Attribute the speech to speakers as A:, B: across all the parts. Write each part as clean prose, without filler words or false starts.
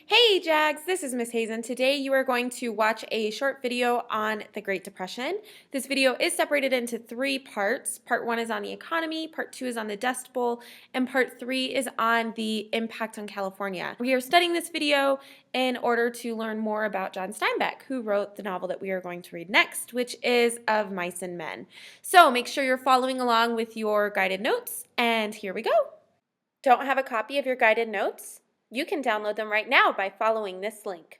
A: Hey Jags, this is Miss Hazen. Today you are going to watch a short video on the Great Depression. This video is separated into three parts. Part 1 is on the economy, Part 2 is on the Dust Bowl, and Part 3 is on the impact on California. We are studying this video in order to learn more about John Steinbeck, who wrote the novel that we are going to read next, which is Of Mice and Men. So make sure you're following along with your guided notes, and here we go. Don't have a copy of your guided notes? You can download them right now by following this link.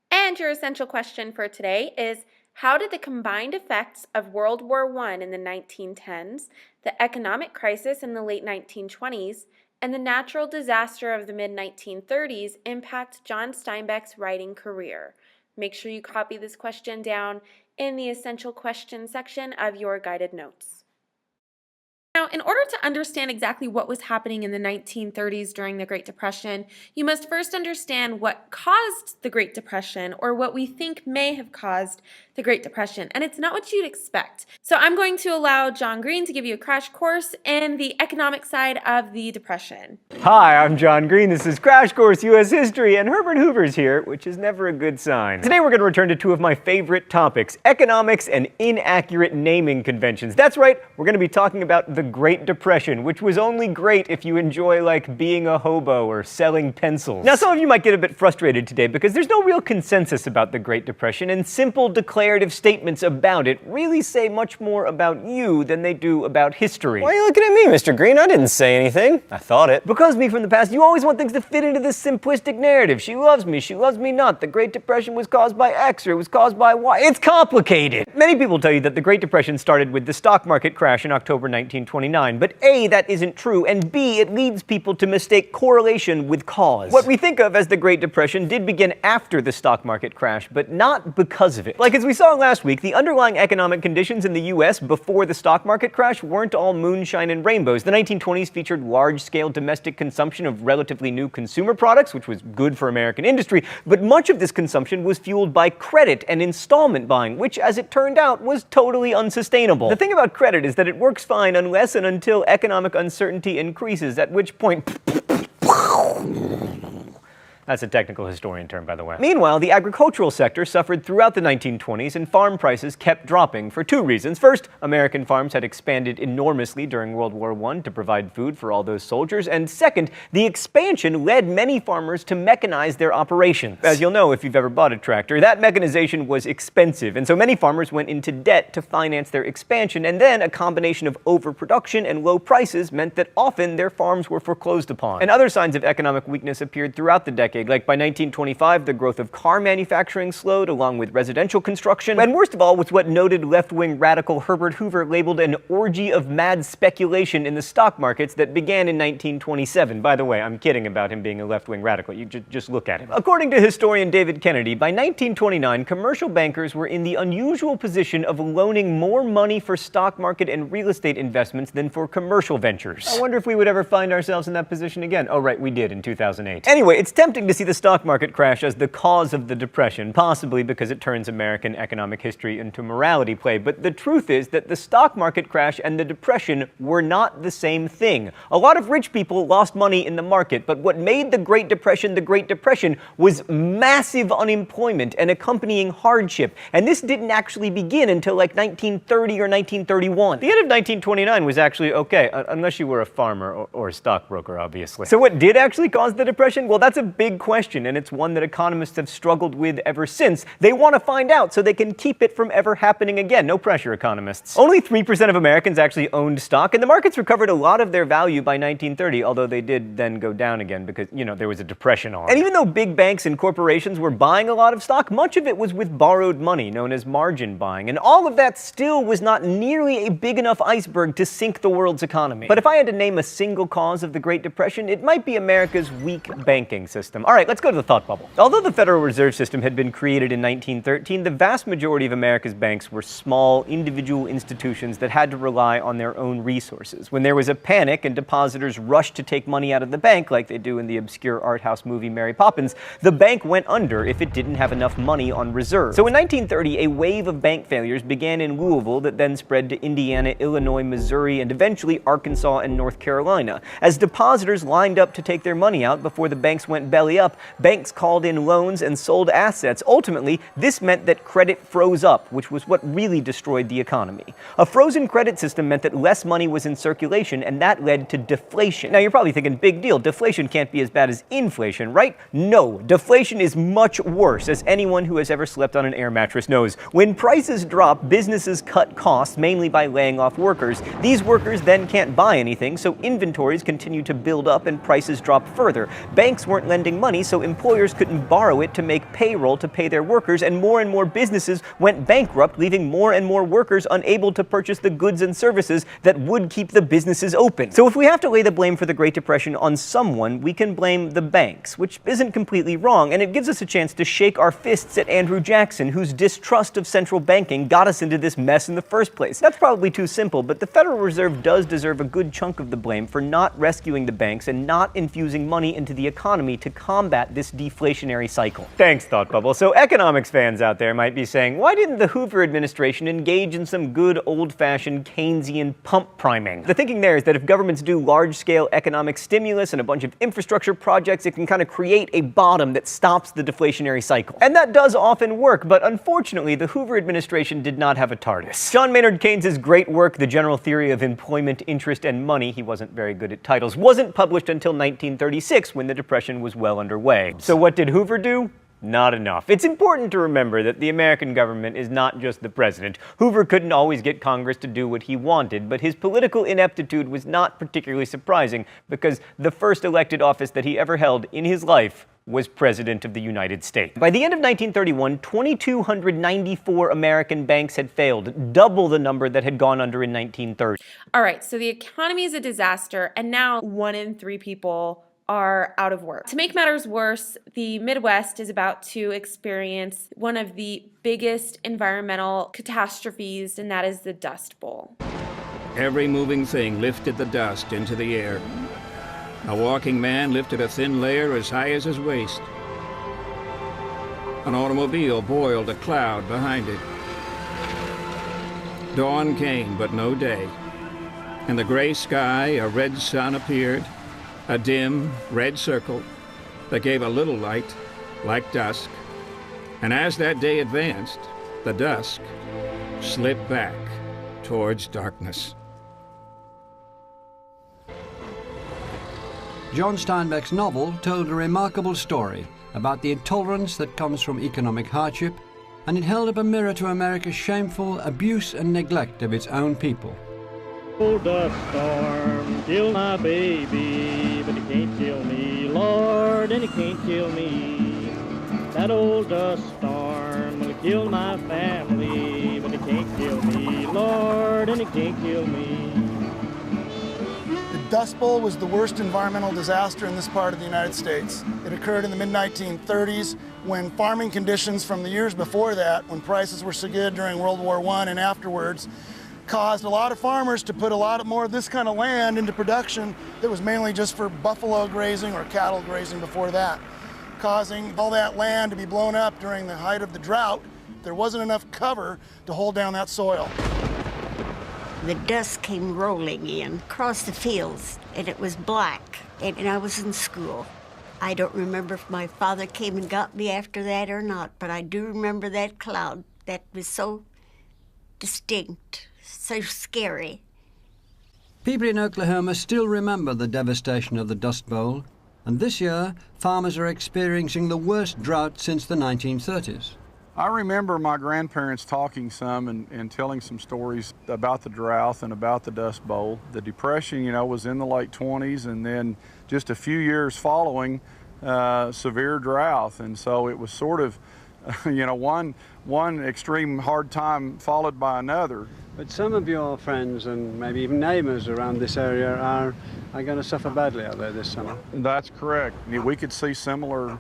A: And your essential question for today is, how did the combined effects of World War I in the 1910s, the economic crisis in the late 1920s, and the natural disaster of the mid-1930s impact John Steinbeck's writing career? Make sure you copy this question down in the essential question section of your guided notes. Now, in order to understand exactly what was happening in the 1930s during the Great Depression, you must first understand what caused the Great Depression, or what we think may have caused the Great Depression. And it's not what you'd expect. So I'm going to allow John Green to give you a crash course in the economic side of the Depression.
B: Hi, I'm John Green. This is Crash Course U.S. History, and Herbert Hoover's here, which is never a good sign. Today we're going to return to two of my favorite topics, economics and inaccurate naming conventions. That's right, we're going to be talking about the Great Depression, which was only great if you enjoy, like, being a hobo or selling pencils. Now, some of you might get a bit frustrated today because there's no real consensus about the Great Depression, and simple declarative statements about it really say much more about you than they do about history.
C: Why are you looking at me, Mr. Green? I didn't say anything. I thought it.
B: Because me from the past, you always want things to fit into this simplistic narrative. She loves me not. The Great Depression was caused by X, or it was caused by Y. It's complicated. Many people tell you that the Great Depression started with the stock market crash in October 1929, but A, that isn't true, and B, it leads people to mistake correlation with cause. What we think of as the Great Depression did begin after the stock market crash, but not because of it. Like, as we saw last week, the underlying economic conditions in the US before the stock market crash weren't all moonshine and rainbows. The 1920s featured large-scale domestic consumption of relatively new consumer products, which was good for American industry, but much of this consumption was fueled by credit and installment buying, which, as it turned out, was totally unsustainable. The thing about credit is that it works fine unless and until economic uncertainty increases, at which point that's a technical historian term, by the way. Meanwhile, the agricultural sector suffered throughout the 1920s, and farm prices kept dropping for two reasons. First, American farms had expanded enormously during World War I to provide food for all those soldiers, and second, the expansion led many farmers to mechanize their operations. As you'll know if you've ever bought a tractor, that mechanization was expensive, and so many farmers went into debt to finance their expansion, and then a combination of overproduction and low prices meant that often their farms were foreclosed upon. And other signs of economic weakness appeared throughout the decade. Like by 1925, the growth of car manufacturing slowed, along with residential construction. And worst of all was what noted left-wing radical Herbert Hoover labeled an orgy of mad speculation in the stock markets that began in 1927. By the way, I'm kidding about him being a left-wing radical. You just look at him. According to historian David Kennedy, by 1929, commercial bankers were in the unusual position of loaning more money for stock market and real estate investments than for commercial ventures. I wonder if we would ever find ourselves in that position again. Oh, right, we did in 2008. Anyway, it's tempting to see the stock market crash as the cause of the Depression, possibly because it turns American economic history into morality play. But the truth is that the stock market crash and the Depression were not the same thing. A lot of rich people lost money in the market, but what made the Great Depression was massive unemployment and accompanying hardship. And this didn't actually begin until like 1930 or 1931. The end of 1929 was actually okay, unless you were a farmer or a stockbroker, obviously. So what did actually cause the Depression? Well, that's a big question, and it's one that economists have struggled with ever since. They want to find out so they can keep it from ever happening again. No pressure, economists. Only 3% of Americans actually owned stock, and the markets recovered a lot of their value by 1930, although they did then go down again because, there was a depression on. And even though big banks and corporations were buying a lot of stock, much of it was with borrowed money, known as margin buying, and all of that still was not nearly a big enough iceberg to sink the world's economy. But if I had to name a single cause of the Great Depression, it might be America's weak banking system. welcome. All right, let's go to the thought bubble. Although the Federal Reserve System had been created in 1913, the vast majority of America's banks were small, individual institutions that had to rely on their own resources. When there was a panic and depositors rushed to take money out of the bank, like they do in the obscure art house movie Mary Poppins, the bank went under if it didn't have enough money on reserve. So in 1930, a wave of bank failures began in Louisville that then spread to Indiana, Illinois, Missouri, and eventually Arkansas and North Carolina. As depositors lined up to take their money out before the banks went belly up, banks called in loans and sold assets. Ultimately, this meant that credit froze up, which was what really destroyed the economy. A frozen credit system meant that less money was in circulation, and that led to deflation. Now, you're probably thinking, big deal, deflation can't be as bad as inflation, right? No, deflation is much worse, as anyone who has ever slept on an air mattress knows. When prices drop, businesses cut costs, mainly by laying off workers. These workers then can't buy anything, so inventories continue to build up and prices drop further. Banks weren't lending money, so employers couldn't borrow it to make payroll to pay their workers, and more businesses went bankrupt, leaving more and more workers unable to purchase the goods and services that would keep the businesses open. So if we have to lay the blame for the Great Depression on someone, we can blame the banks, which isn't completely wrong, and it gives us a chance to shake our fists at Andrew Jackson, whose distrust of central banking got us into this mess in the first place. That's probably too simple, but the Federal Reserve does deserve a good chunk of the blame for not rescuing the banks and not infusing money into the economy to combat this deflationary cycle. Thanks, Thought Bubble. So economics fans out there might be saying, why didn't the Hoover administration engage in some good old-fashioned Keynesian pump priming? The thinking there is that if governments do large-scale economic stimulus and a bunch of infrastructure projects, it can kind of create a bottom that stops the deflationary cycle. And that does often work, but unfortunately, the Hoover administration did not have a TARDIS. John Maynard Keynes' great work, The General Theory of Employment, Interest, and Money — he wasn't very good at titles — wasn't published until 1936, when the Depression was well underway. So what did Hoover do? Not enough. It's important to remember that the American government is not just the president. Hoover couldn't always get Congress to do what he wanted, but his political ineptitude was not particularly surprising because the first elected office that he ever held in his life was President of the United States. By the end of 1931, 2,294 American banks had failed, double the number that had gone under in 1930.
A: All right, so the economy is a disaster, and now 1 in 3 people are out of work. To make matters worse, the Midwest is about to experience one of the biggest environmental catastrophes, and that is the Dust Bowl.
D: Every moving thing lifted the dust into the air. A walking man lifted a thin layer as high as his waist. An automobile boiled a cloud behind it. Dawn came, but no day. In the gray sky, a red sun appeared, a dim, red circle that gave a little light, like dusk. And as that day advanced, the dusk slipped back towards darkness.
E: John Steinbeck's novel told a remarkable story about the intolerance that comes from economic hardship, and it held up a mirror to America's shameful abuse and neglect of its own people.
F: Old dust storm, kill my baby, but it can't kill me, Lord, and it can't kill me. That old dust storm will kill my family, but it can't kill me, Lord, and it can't kill me.
G: The Dust Bowl was the worst environmental disaster in this part of the United States. It occurred in the mid-1930s when farming conditions from the years before that, when prices were so good during World War I and afterwards, caused a lot of farmers to put a lot more of this kind of land into production that was mainly just for buffalo grazing or cattle grazing before that, causing all that land to be blown up during the height of the drought. There wasn't enough cover to hold down that soil.
H: The dust came rolling in across the fields, and it was black, and I was in school. I don't remember if my father came and got me after that or not, but I do remember that cloud that was so distinct, so scary.
E: People in Oklahoma still remember the devastation of the Dust Bowl, and this year, farmers are experiencing the worst drought since the 1930s.
I: I remember my grandparents talking some and telling some stories about the drought and about the Dust Bowl. The Depression, was in the late 20s, and then just a few years following, severe drought. And so it was sort of one extreme hard time followed by another.
E: But some of your friends and maybe even neighbors around this area are going to suffer badly out there this summer.
I: That's correct. We could see similar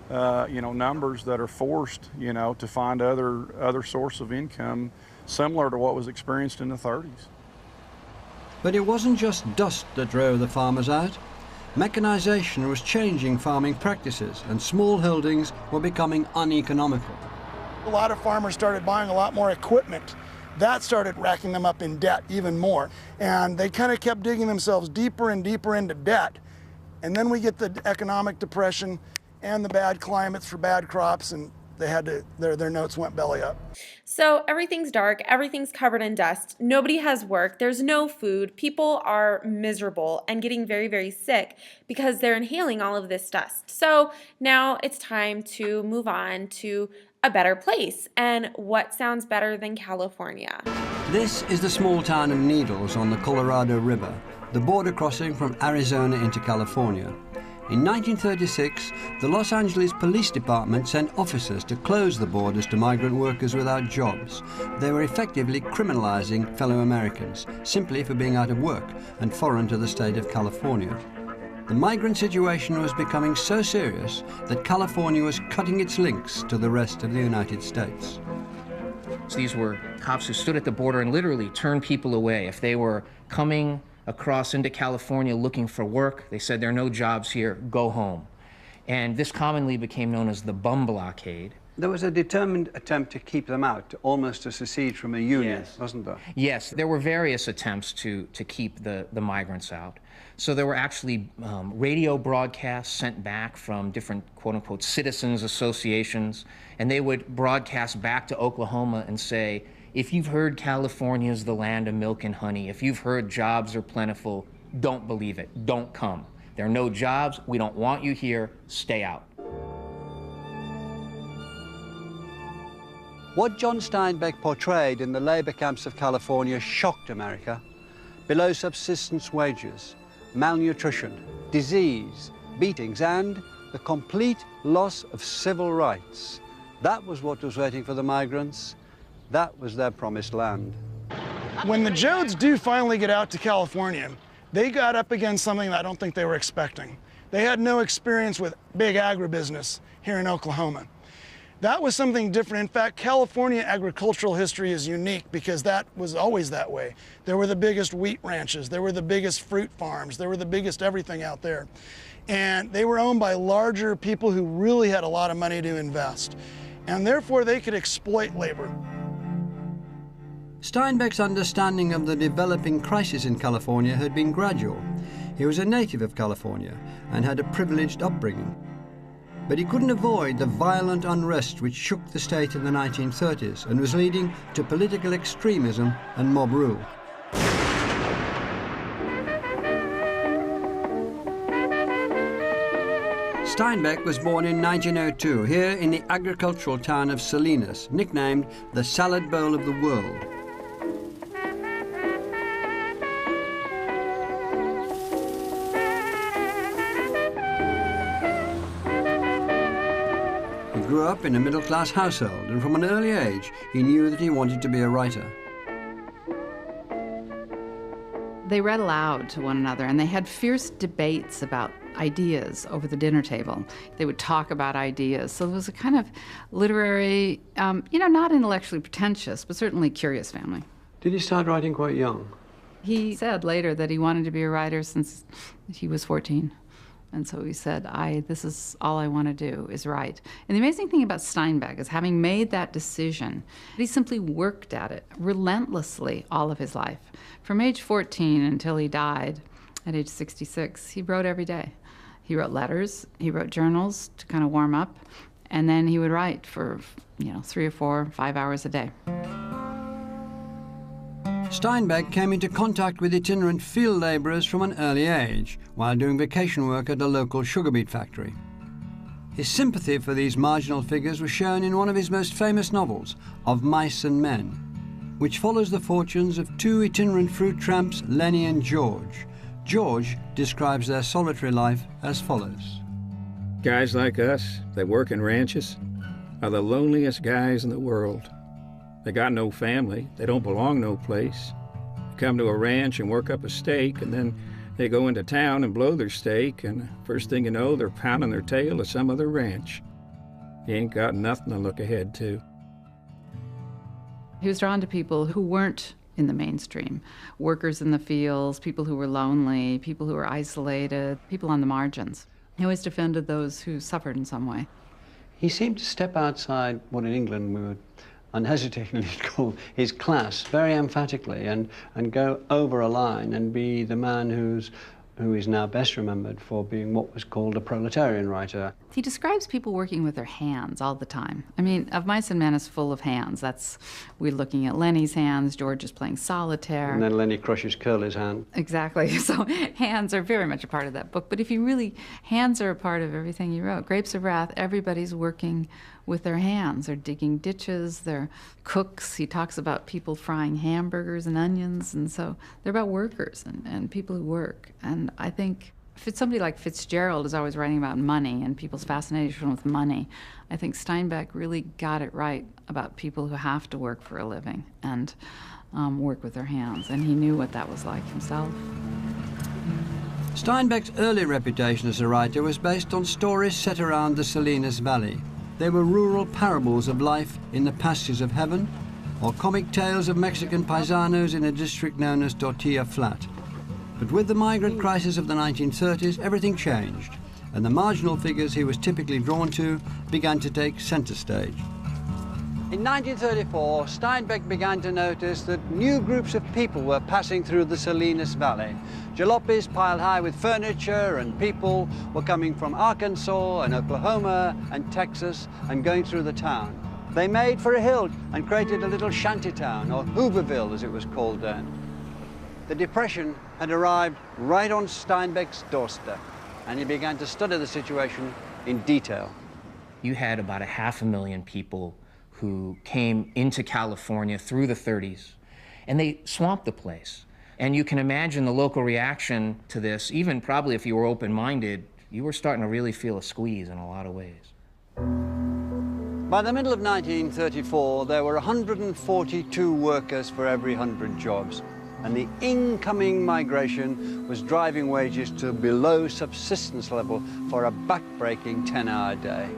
I: numbers that are forced, to find other source of income similar to what was experienced in the 30s.
E: But it wasn't just dust that drove the farmers out. Mechanization was changing farming practices, and small holdings were becoming uneconomical.
G: A lot of farmers started buying a lot more equipment. That started racking them up in debt even more. And they kind of kept digging themselves deeper and deeper into debt. And then we get the economic depression and the bad climates for bad crops, and they had to, their notes went belly up.
A: So everything's dark, everything's covered in dust, nobody has work, there's no food, people are miserable and getting very, very sick because they're inhaling all of this dust. So now it's time to move on to a better place. And what sounds better than California?
E: This is the small town of Needles on the Colorado River, the border crossing from Arizona into California. In 1936, the Los Angeles Police Department sent officers to close the borders to migrant workers without jobs. They were effectively criminalizing fellow Americans, simply for being out of work and foreign to the state of California. The migrant situation was becoming so serious that California was cutting its links to the rest of the United States.
J: So these were cops who stood at the border and literally turned people away. If they were coming across into California looking for work, they said, there are no jobs here, go home. And this commonly became known as the bum blockade.
E: There was a determined attempt to keep them out, almost to secede from a union, wasn't there?
J: Yes, there were various attempts to keep the migrants out. So there were actually radio broadcasts sent back from different quote-unquote citizens associations, and they would broadcast back to Oklahoma and say, if you've heard California is the land of milk and honey, if you've heard jobs are plentiful, don't believe it, don't come. There are no jobs, we don't want you here, stay out.
E: What John Steinbeck portrayed in the labor camps of California shocked America. Below subsistence wages, malnutrition, disease, beatings, and the complete loss of civil rights. That was what was waiting for the migrants. That was their promised land.
G: When the Jodes do finally get out to California, they got up against something that I don't think they were expecting. They had no experience with big agribusiness here in Oklahoma. That was something different. In fact, California agricultural history is unique because that was always that way. There were the biggest wheat ranches, there were the biggest fruit farms, there were the biggest everything out there. And they were owned by larger people who really had a lot of money to invest. And therefore they could exploit labor.
E: Steinbeck's understanding of the developing crisis in California had been gradual. He was a native of California and had a privileged upbringing. But he couldn't avoid the violent unrest which shook the state in the 1930s and was leading to political extremism and mob rule. Steinbeck was born in 1902 here in the agricultural town of Salinas, nicknamed the Salad Bowl of the World. He grew up in a middle-class household, and from an early age, he knew that he wanted to be a writer.
K: They read aloud to one another, and they had fierce debates about ideas over the dinner table. They would talk about ideas. So it was a kind of literary, not intellectually pretentious, but certainly curious family.
E: Did he start writing quite young?
K: He said later that he wanted to be a writer since he was 14. And so he said, this is all I want to do, is write. And the amazing thing about Steinbeck is having made that decision, he simply worked at it relentlessly all of his life. From age 14 until he died at age 66, he wrote every day. He wrote letters, he wrote journals to kind of warm up, and then he would write for, 3 or 4, 5 hours a day.
E: Steinbeck came into contact with itinerant field labourers from an early age while doing vacation work at a local sugar beet factory. His sympathy for these marginal figures was shown in one of his most famous novels, Of Mice and Men, which follows the fortunes of two itinerant fruit tramps, Lenny and George. George describes their solitary life as follows.
D: Guys like us, they work in ranches, are the loneliest guys in the world. They got no family. They don't belong no place. They come to a ranch and work up a stake, and then they go into town and blow their stake, and first thing you know, they're pounding their tail at some other ranch. You ain't got nothing to look ahead to.
K: He was drawn to people who weren't in the mainstream, workers in the fields, people who were lonely, people who were isolated, people on the margins. He always defended those who suffered in some way.
E: He seemed to step outside what in England we would unhesitatingly call his class very emphatically and go over a line and be the man who is now best remembered for being what was called a proletarian writer.
K: He describes people working with their hands all the time. I mean, Of Mice and Men is full of hands. We're looking at Lenny's hands, George is playing solitaire.
E: And then Lenny crushes Curly's hand.
K: Exactly. So hands are very much a part of that book. But if you really, hands are a part of everything you wrote. Grapes of Wrath, everybody's working with their hands. They're digging ditches, they're cooks. He talks about people frying hamburgers and onions. And so they're about workers and people who work. And I think if somebody like Fitzgerald is always writing about money and people's fascination with money, I think Steinbeck really got it right about people who have to work for a living and work with their hands. And he knew what that was like himself.
E: Steinbeck's early reputation as a writer was based on stories set around the Salinas Valley. They were rural parables of life in the pastures of heaven, or comic tales of Mexican paisanos in a district known as Tortilla Flat. But with the migrant crisis of the 1930s, everything changed, and the marginal figures he was typically drawn to began to take center stage. In 1934, Steinbeck began to notice that new groups of people were passing through the Salinas Valley. Jalopies piled high with furniture and people were coming from Arkansas and Oklahoma and Texas and going through the town. They made for a hill and created a little shanty town, or Hooverville as it was called then. The Depression had arrived right on Steinbeck's doorstep, and he began to study the situation in detail.
J: You had about 500,000 people who came into California through the 30s, and they swamped the place. And you can imagine the local reaction to this. Even probably if you were open-minded, you were starting to really feel a squeeze in a lot of ways.
E: By the middle of 1934, there were 142 workers for every 100 jobs, and the incoming migration was driving wages to below subsistence level for a back-breaking 10-hour day.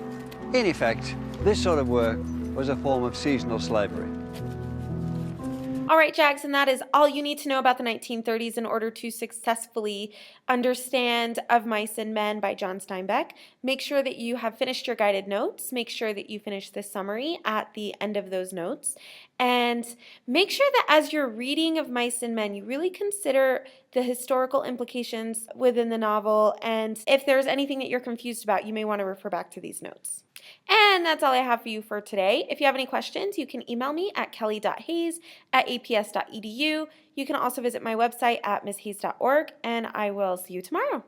E: In effect, this sort of work was a form of seasonal slavery.
A: All right, Jags, and that is all you need to know about the 1930s in order to successfully understand Of Mice and Men by John Steinbeck. Make sure that you have finished your guided notes. Make sure that you finish the summary at the end of those notes. And make sure that as you're reading Of Mice and Men, you really consider the historical implications within the novel. And if there's anything that you're confused about, you may want to refer back to these notes. And that's all I have for you for today. If you have any questions, you can email me at kelly.hayes@aps.edu. You can also visit my website at misshayes.org, and I will see you tomorrow.